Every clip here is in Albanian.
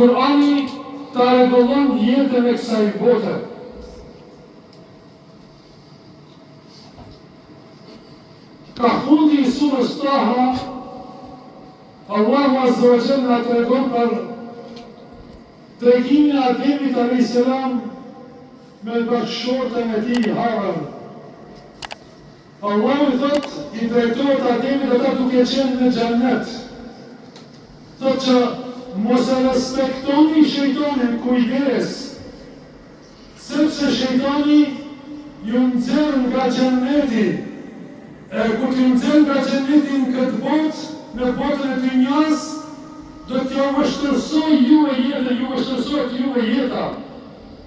Kurani ta rregullon jetën e kësaj bote. Ka fundi i surës Taha, Allahu Azza wa Jalla na tregon për tregimin e Ademit alayhis salam me bashkëshortën e tij Havar. Allahu i thot, i drejtohet Ademit ata duke qenë në xhennet. Thot që mos e respektoni shejtanin, kujdes, sepse shejtani ju nxjerr nga xhenneti. E kur t'ju nxjerr nga xhenneti në këtë botë, në botën e dynjas, do t'ja vështërsoj ju e jetën, ju vështërsoj ju e jeta.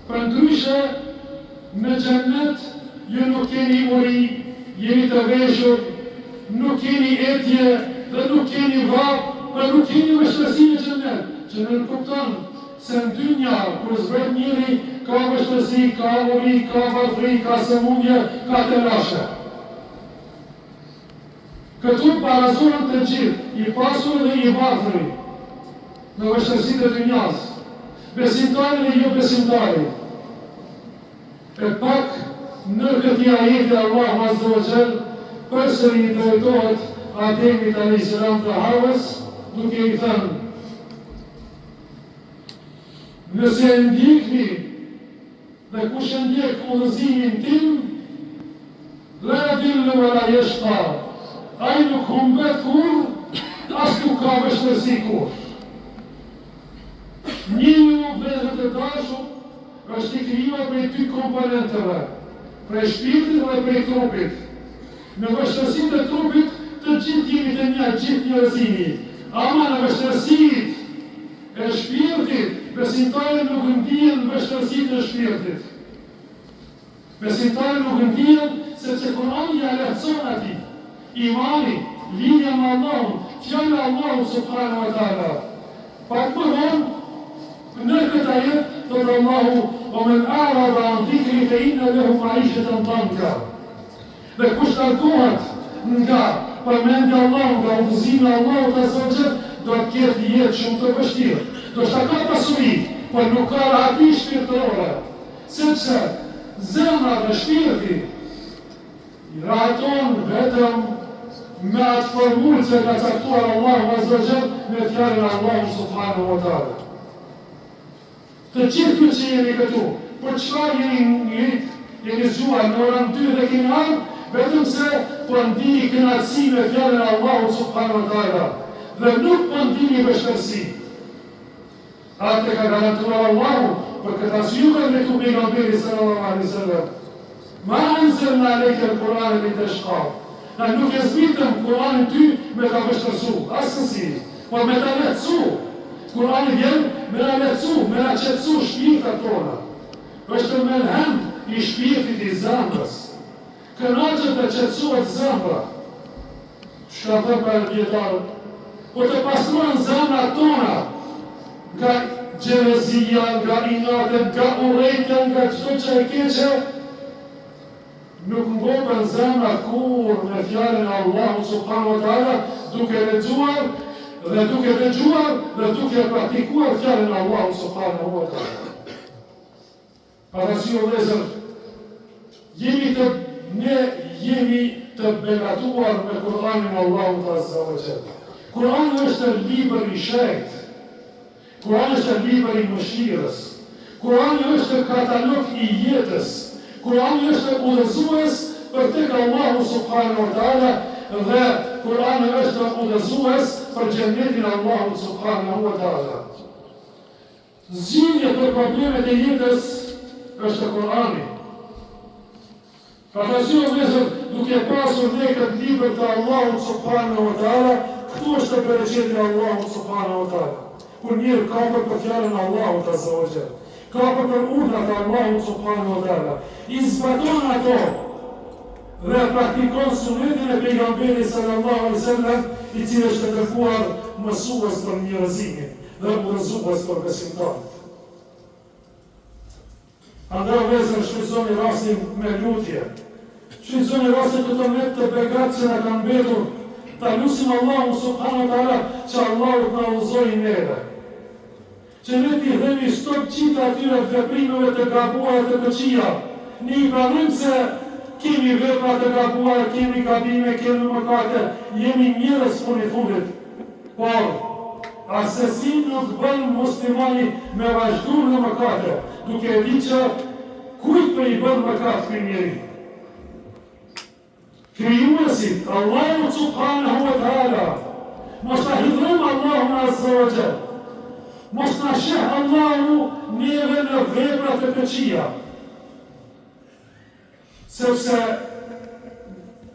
Përndryshe, në xhennet ju nuk keni uri, jeni të veshur, nuk keni etje dhe nuk keni vap, për nuk keni vështërsi në xhennet, që në kupton se në dynja, kur zbret njëri, ka vështërsi, ka uri, ka varfëri, ka sëmundje, ka telashe. Këtu barazohen të gjithë, i pasur dhe i varfëri, në vështërsitë e dynjas, besimtari dhe jo besimtari. E pak, në këti ajeti Allahu Azza wa Jall, përsëri i drejtohet Ademit alayhis salam të Havës, duke i thënë: nëse e ndjekni dhe kush e ndjek udhëzimin tim, la yadillu wa la yashqa, ai nuk humbet kur, as nuk ka vështërsi kur. Njëju vëllezër të dashur është i krijuar prej dy komponenteve, prej shpirtit dhe prej trupit. Në vështërsitë e trupit të gjithë jemi të një, gjithë njerëzimi. Ama në vështërsitë e shpirtit, besimtari nuk ndihen vështërsitë e shpirtit. Besimtari nuk ndihen sepse Kurani ja lehtëson atij. Imani, lidhja me Allahun, fjala e Allahut subhanahu wa taala. Pak më vonë, në këtë ajet, thotë Allahu: "وَمَنْ أَعْرَضَ عَنْ ذِكْرِي فَإِنَّ لَهُ مَعِيشَةً ضَنكًا." Dhe kush largohet nga përmendja e Allahut, nga udhëzimi i Allahut azza wa jall, do të ketë jetë shumë të vështirë. Do të ka pasuri, por nuk ka rahati shpirtërore. Sepse zemra dhe shpirti i rahaton vetëm me atë formulë që ka caktuar Allahu azza wa jall me fjalën e Allahut subhanahu wa taala. Të gjithë ju që jeni këtu, për çfarë jeni ngrit, jeni zgjuar në orën 2 dhe keni ardhur, vetëm se po ndini kënaqësi me fjalën e Allahut subhanahu wa taala dhe nuk po ndini vështirësi. Atë ka garantuar Allahu për këtë arsye me tu pejgamberi sallallahu alaihi wasallam. Ma anzalna alayka al-Qur'ana litashqa. Na nuk e zbritëm Kur'anin ty me ta vështirësu, asnjësi, por me ta lehtësu. Kur'ani vjen me na lehtësu, me na qetësu shpirtat tona. Është melhem i shpirtit i zemrës. Kënaqet të qetësohet zemra. Çka thon për dietarët? Po të pastrohen zemrat tona nga xhelozia, nga inati, nga urrejtja, nga çdo që e keqe, nuk ngopen zemra kur me fjalën e Allahut subhanahu wa taala, duke lexuar dhe duke dëgjuar dhe duke praktikuar fjalën e Allahut subhanahu wa taala. Parasysh vëllezër, ne jemi të begatuar me Kur'anin e Allahut azza wa jalla. Kur'ani është libër i shenjtë. Kur'ani është libër i mëshirës. Kur'ani është katalog i jetës. Kur'ani është udhëzues për tek Allahu subhanahu wa taala dhe Kur'ani është udhëzues për xhenetin e Allahut subhanahu wa taala. Zgjidhja për problemet e jetës është Kur'ani. Parasysh vëllezër, duke pasur ne këtë libër të Allahut subhanahu wa taala, këtu është bereqeti e Allahut subhanahu wa taala. Kur njëri kapet për fjalën e Allahut azza wa jalla, kapet për urdhrat e Allahut subhanahu wa taala, i zbaton ato dhe praktikon sunetin e pejgamberit sallallahu alaihi wasallam, i cili është kërkuar mësues për njerëzimin dhe udhëzues për besimtarët. Andaj vëllezër, shfrytëzoni rastin me lutje. Shfrytëzoni rastin këtë net të begat që na kanë mbetur. Ta lutim Allahun subhanahu wa taala që Allahu të na udhëzojë neve. që ne t'i dhemi stop qitë atyre veprimeve të gabuara të këqija. Ne I pranojmë se kemi vepra të gabuara, kemi gabime, kemi mëkate, jemi njerëz fundit. Por, asesi nuk bën muslimani me vazhdu në mëkate, duke e di që kujt për I bën mëkat këj njeri. Krijuesit, Allahu subhanahu wa ta'ala, mos ta hidhëm Allahun azza wa jall. Mos na sheh Allahu neve në vepra të këqija. Sepse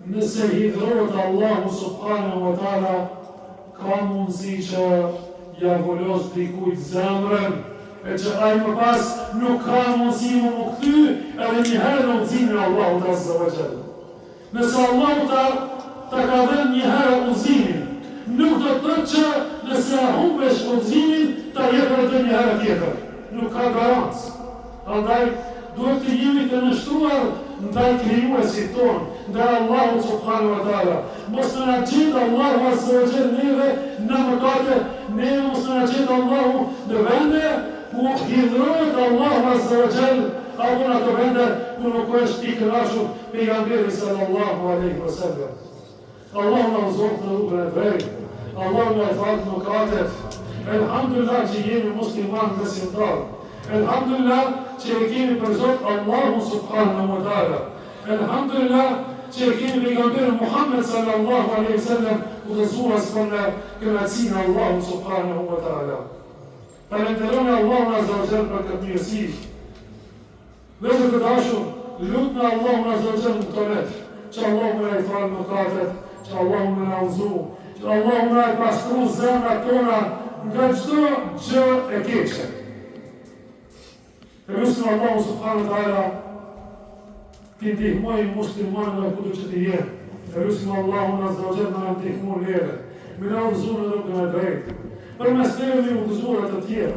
nëse hidhrohet Allahu subhanahu wa ta'ala, ka mundësi që ja volos dikujt zemrën, e që ai më pas nuk ka mundësi më kthy edhe njëherë në udhëzimin e Allahut azza wa jall. Nëse Allahu ta ka dhënë njëherë udhëzimin, nuk do të thotë që nëse humbesh udhëzimin, ta jep edhe njëherë tjetër. Nuk ka garancë. Andaj duhet të jemi të nështruar ndaj krijuesit tonë, ndaj Allahut subhanahu wa ta'ala. Mos na gjetë Allahu azza wa jall neve në mëkate, neve mos na gjetë Allahu në vende ku hidhrohet Allahu azza wa jall, apo në ato vende ku nuk është I kënaqur pejgamberi sallallahu alaihi wasallam. Allahu na udhëzon në rrugën e drejtë. Allahu na fal mëkatet. Elhamdulillah që jemi musliman besimtar. Elhamdulillah që e kemi për Zot Allahu subhanahu wa ta'ala. Elhamdulillah që e kemi pejgamberin Muhammed sallallahu alaihi wasallam, udhëzues për në kënaqësinë e Allahut subhanahu wa ta'ala. Falenderojmë Allahun azza wa jall për këtë mirësi. Vëllezër të dashur, lutna Allahun azza wa jall në këtë net, që Allahu na fal mëkatet, që Allahu na udhëzoj, që Allahu na pastron zemrat tona nga çdo gjë e keqe. Lutim Allahu subhanahu wa ta'ala të ndihmoj muslimanëve kudo që të jenë. Lutim Allahun azza wa jall na ndihmon neve, me na udhëzoj në rrugën e drejtë. Përmes neve me udhëzuar të tjerë.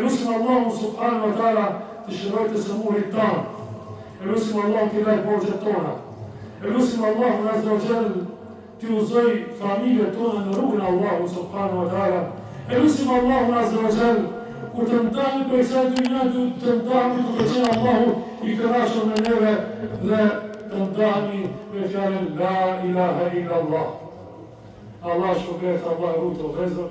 Lutim Allahun subhanahu wa ta'ala të shërojë të sëmurit tanë. Lutim Allahun të laj borxhet tona. Lutim Allahun azza wa jall të udhëzoj familjet tona në rrugën e Allahut subhanahu wa ta'ala. Lutim Allahun azza wa jall kur të ndahemi për kësaj dynja, të ndahemi duke qenë Allahu I kënaqur me neve dhe të ndahemi me fjalën La ilaha illa Allah. Allah shpërblet, Allah rujtë o vëllezër.